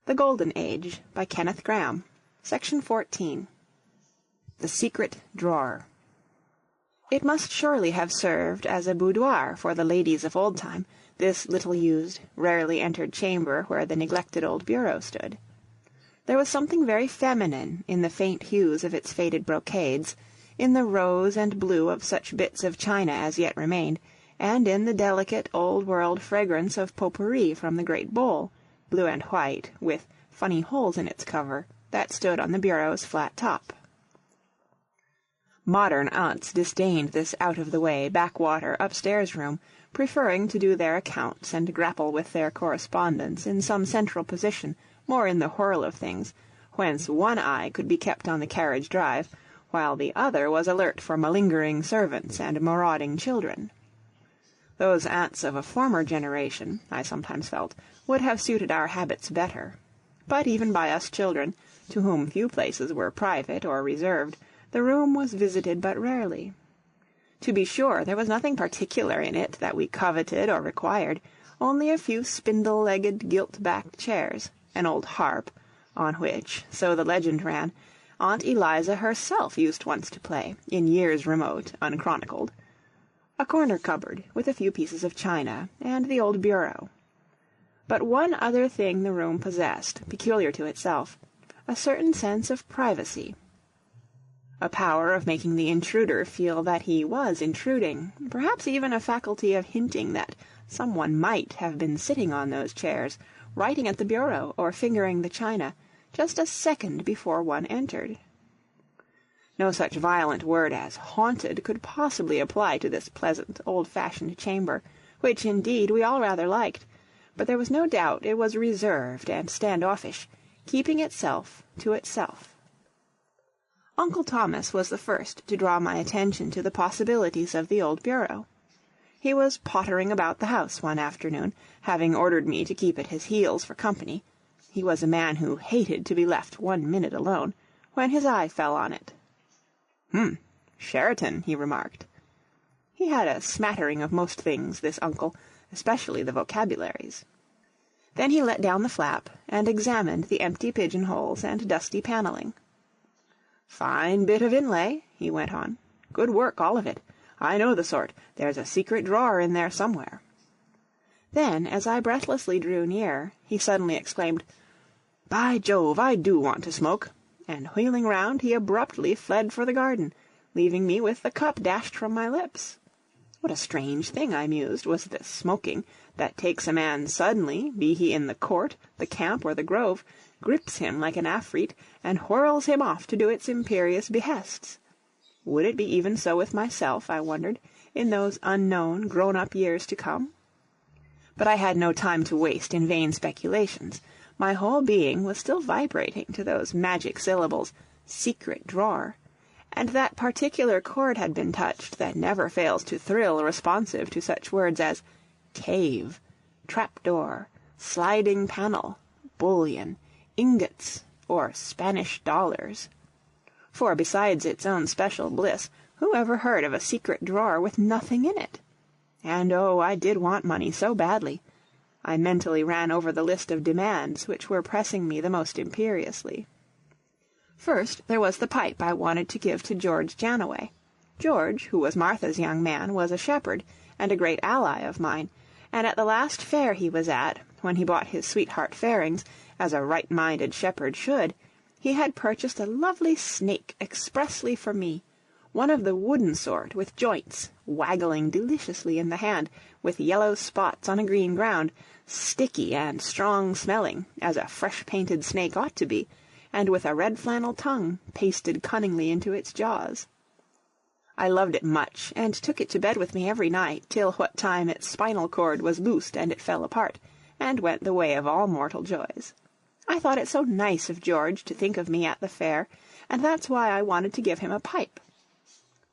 The Golden Age, by Kenneth Grahame. Section 14. The Secret Drawer. It must surely have served as a boudoir for the ladies of old time, this little-used, rarely entered chamber where the neglected old bureau stood. There was something very feminine in the faint hues of its faded brocades, in the rose and blue of such bits of china as yet remained, and in the delicate old-world fragrance of potpourri from the great bowl, blue and white, with funny holes in its cover, that stood on the bureau's flat top. Modern aunts disdained this out-of-the-way, backwater, upstairs room, preferring to do their accounts and grapple with their correspondence in some central position, more in the whirl of things, whence one eye could be kept on the carriage drive, while the other was alert for malingering servants and marauding children. Those aunts of a former generation, I sometimes felt, would have suited our habits better. But even by us children, to whom few places were private or reserved, the room was visited but rarely. To be sure, there was nothing particular in it that we coveted or required, only a few spindle-legged gilt-backed chairs, an old harp, on which, so the legend ran, Aunt Eliza herself used once to play, in years remote, unchronicled, a corner cupboard with a few pieces of china, and the old bureau. But one other thing the room possessed, peculiar to itself, a certain sense of privacy. A power of making the intruder feel that he was intruding, perhaps even a faculty of hinting that someone might have been sitting on those chairs, writing at the bureau or fingering the china, just a second before one entered. No such violent word as haunted could possibly apply to this pleasant, old-fashioned chamber, which indeed we all rather liked, but there was no doubt it was reserved and stand-offish, keeping itself to itself. Uncle Thomas was the first to draw my attention to the possibilities of the old bureau. He was pottering about the house one afternoon, having ordered me to keep at his heels for company. He was a man who hated to be left 1 minute alone, when his eye fell on it. Sheraton," he remarked. He had a smattering of most things, this uncle, especially the vocabularies. Then he let down the flap, and examined the empty pigeon-holes and dusty panelling. "Fine bit of inlay," he went on. "Good work, all of it. I know the sort. There's a secret drawer in there somewhere." Then, as I breathlessly drew near, he suddenly exclaimed, "By Jove, I do want to smoke," and wheeling round, he abruptly fled for the garden, leaving me with the cup dashed from my lips. What a strange thing, I mused, was this smoking, that takes a man suddenly, be he in the court, the camp, or the grove, grips him like an afreet, and whirls him off to do its imperious behests. Would it be even so with myself, I wondered, in those unknown, grown-up years to come? But I had no time to waste in vain speculations. My whole being was still vibrating to those magic syllables, secret drawer, and that particular chord had been touched that never fails to thrill responsive to such words as cave, trapdoor, sliding panel, bullion, ingots, or Spanish dollars. For besides its own special bliss, who ever heard of a secret drawer with nothing in it? And oh, I did want money so badly. I mentally ran over the list of demands which were pressing me the most imperiously. First, there was the pipe I wanted to give to George Jannaway. George, who was Martha's young man, was a shepherd, and a great ally of mine, and at the last fair he was at, when he bought his sweetheart fairings, as a right-minded shepherd should, he had purchased a lovely snake expressly for me, one of the wooden sort, with joints, waggling deliciously in the hand, with yellow spots on a green ground, sticky and strong-smelling, as a fresh-painted snake ought to be, and with a red flannel tongue pasted cunningly into its jaws. I loved it much, and took it to bed with me every night, till what time its spinal cord was loosed and it fell apart, and went the way of all mortal joys. I thought it so nice of George to think of me at the fair, and that's why I wanted to give him a pipe.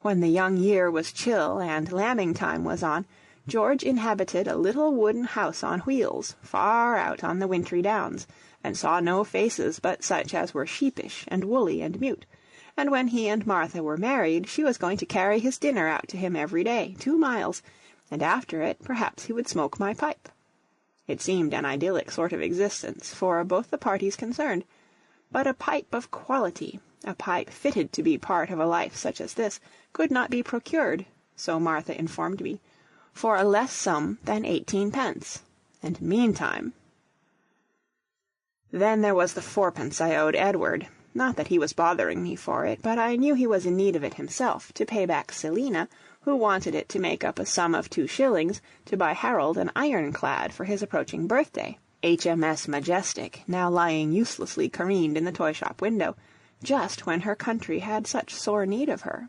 When the young year was chill and lambing time was on, George inhabited a little wooden house on wheels, far out on the wintry downs, and saw no faces but such as were sheepish and woolly and mute, and when he and Martha were married, she was going to carry his dinner out to him every day, 2 miles, and after it perhaps he would smoke my pipe. It seemed an idyllic sort of existence for both the parties concerned, but a pipe of quality, a pipe fitted to be part of a life such as this, could not be procured, so Martha informed me, for a less sum than 18 pence, and meantime... Then there was the 4 pence I owed Edward. Not that he was bothering me for it, but I knew he was in need of it himself, to pay back Selina, who wanted it to make up a sum of 2 shillings to buy Harold an ironclad for his approaching birthday, HMS Majestic, now lying uselessly careened in the toy-shop window, just when her country had such sore need of her.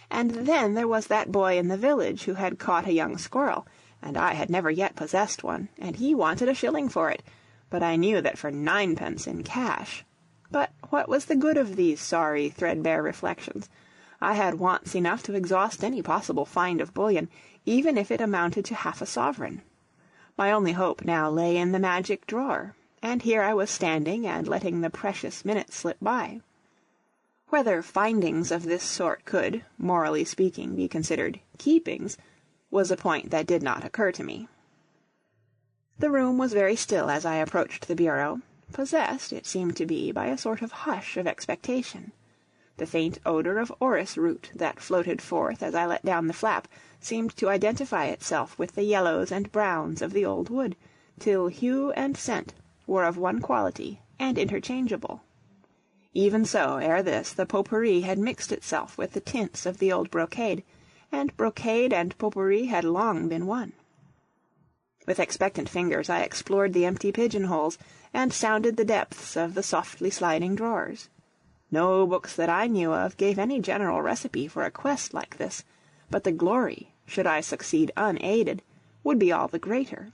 And then there was that boy in the village who had caught a young squirrel, and I had never yet possessed one, and he wanted a shilling for it, but I knew that for 9 pence in cash... But what was the good of these sorry, threadbare reflections? I had wants enough to exhaust any possible find of bullion, even if it amounted to half a sovereign. My only hope now lay in the magic drawer, and here I was standing and letting the precious minutes slip by. Whether findings of this sort could, morally speaking, be considered keepings, was a point that did not occur to me. The room was very still as I approached the bureau, possessed, it seemed to be, by a sort of hush of expectation. The faint odour of orris root that floated forth as I let down the flap seemed to identify itself with the yellows and browns of the old wood, till hue and scent were of one quality and interchangeable. Even so, ere this, the potpourri had mixed itself with the tints of the old brocade, and brocade and potpourri had long been one. With expectant fingers I explored the empty pigeon-holes, and sounded the depths of the softly sliding drawers. No books that I knew of gave any general recipe for a quest like this, but the glory, should I succeed unaided, would be all the greater.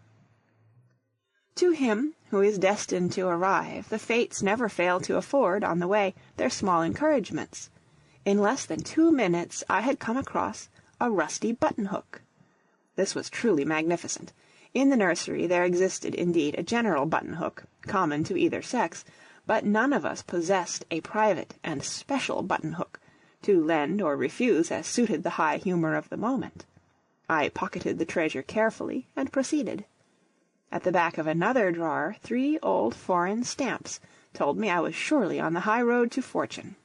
To him who is destined to arrive, the fates never fail to afford, on the way, their small encouragements. In less than 2 minutes I had come across a rusty button-hook. This was truly magnificent. In the nursery there existed indeed a general button-hook, common to either sex, but none of us possessed a private and special button-hook, to lend or refuse as suited the high humour of the moment. I pocketed the treasure carefully, and proceeded. At the back of another drawer 3 old foreign stamps told me I was surely on the high road to fortune.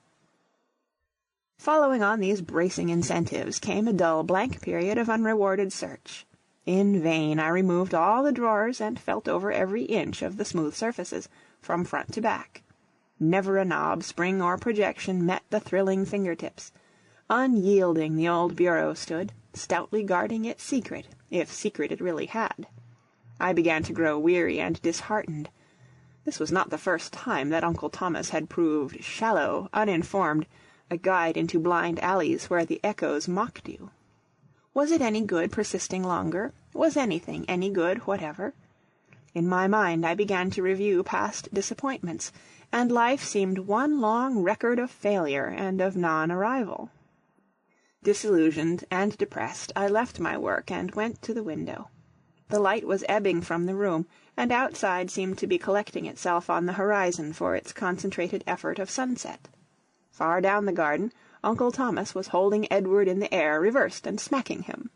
Following on these bracing incentives came a dull blank period of unrewarded search. In vain I removed all the drawers and felt over every inch of the smooth surfaces, from front to back. Never a knob, spring, or projection met the thrilling finger-tips. Unyielding the old bureau stood, stoutly guarding its secret, if secret it really had. I began to grow weary and disheartened. This was not the first time that Uncle Thomas had proved shallow, uninformed, a guide into blind alleys where the echoes mocked you. Was it any good persisting longer? Was anything any good whatever? In my mind I began to review past disappointments, and life seemed one long record of failure and of non-arrival. Disillusioned and depressed, I left my work and went to the window. The light was ebbing from the room, and outside seemed to be collecting itself on the horizon for its concentrated effort of sunset. Far down the garden, Uncle Thomas was holding Edward in the air reversed and smacking him.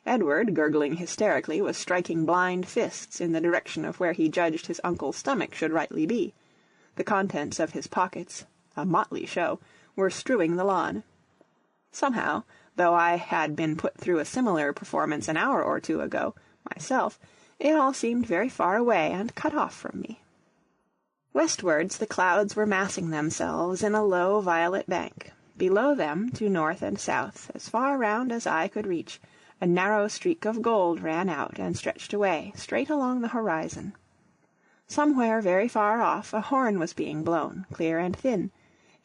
Edward, gurgling hysterically, was striking blind fists in the direction of where he judged his uncle's stomach should rightly be. The contents of his pockets, a motley show, were strewing the lawn. Somehow, though I had been put through a similar performance an hour or 2 ago, myself, it all seemed very far away and cut off from me. Westwards the clouds were massing themselves in a low violet bank. Below them, to north and south, as far round as eye could reach, a narrow streak of gold ran out and stretched away, straight along the horizon. Somewhere very far off a horn was being blown, clear and thin.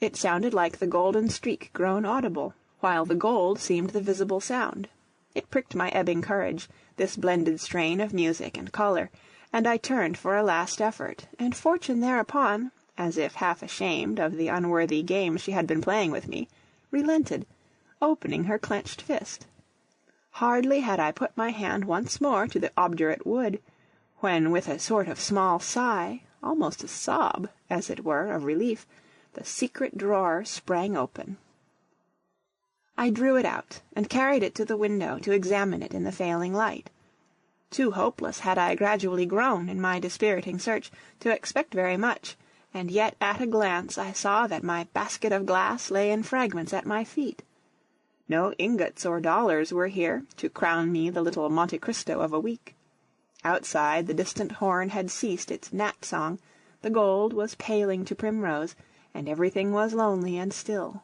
It sounded like the golden streak grown audible, while the gold seemed the visible sound. It pricked my ebbing courage, this blended strain of music and colour, and I turned for a last effort, and Fortune thereupon, as if half ashamed of the unworthy game she had been playing with me, relented, opening her clenched fist. Hardly had I put my hand once more to the obdurate wood, when with a sort of small sigh, almost a sob, as it were, of relief, the secret drawer sprang open. I drew it out, and carried it to the window to examine it in the failing light. Too hopeless had I gradually grown in my dispiriting search to expect very much, and yet at a glance I saw that my basket of glass lay in fragments at my feet. No ingots or dollars were here, to crown me the little Monte Cristo of a week. Outside the distant horn had ceased its gnat song, the gold was paling to primrose, and everything was lonely and still.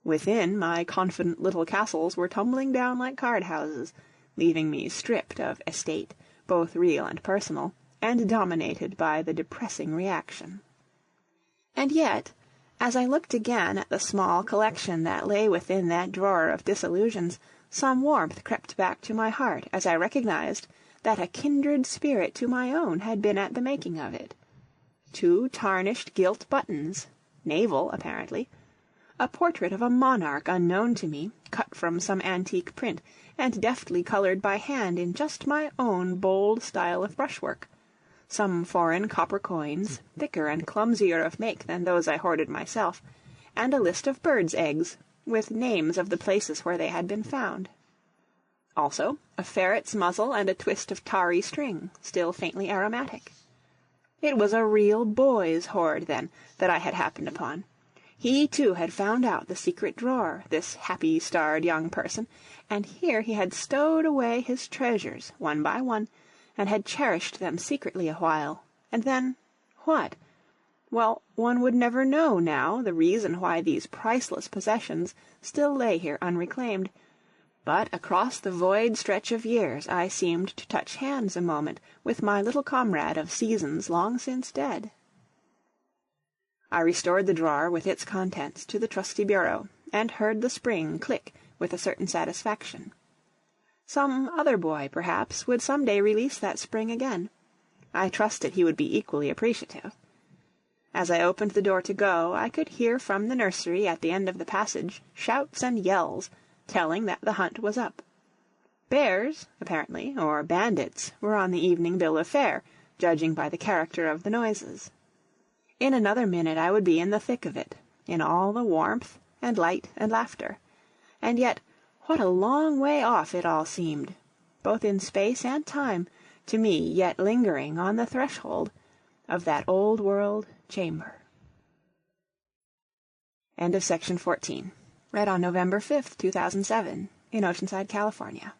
Within, my confident little castles were tumbling down like card-houses, leaving me stripped of estate, both real and personal, and dominated by the depressing reaction. And yet, as I looked again at the small collection that lay within that drawer of disillusions, some warmth crept back to my heart as I recognized that a kindred spirit to my own had been at the making of it. 2 tarnished gilt buttons, naval apparently, a portrait of a monarch unknown to me, cut from some antique print, and deftly coloured by hand in just my own bold style of brushwork, some foreign copper coins, thicker and clumsier of make than those I hoarded myself, and a list of birds' eggs, with names of the places where they had been found. Also a ferret's muzzle and a twist of tarry string, still faintly aromatic. It was a real boy's hoard, then, that I had happened upon. He, too, had found out the secret drawer, this happy-starred young person, and here he had stowed away his treasures, one by one, and had cherished them secretly a while. And then, what? Well, one would never know now the reason why these priceless possessions still lay here unreclaimed. But across the void stretch of years I seemed to touch hands a moment with my little comrade of seasons long since dead. I restored the drawer with its contents to the trusty bureau, and heard the spring click with a certain satisfaction. Some other boy, perhaps, would some day release that spring again. I trusted he would be equally appreciative. As I opened the door to go, I could hear from the nursery at the end of the passage shouts and yells, telling that the hunt was up. Bears, apparently, or bandits, were on the evening bill of fare, judging by the character of the noises. In another minute I would be in the thick of it, in all the warmth and light and laughter. And yet, what a long way off it all seemed, both in space and time, to me yet lingering on the threshold of that old-world chamber. End of section 14. Read on November 5th, 2007, in Oceanside, California.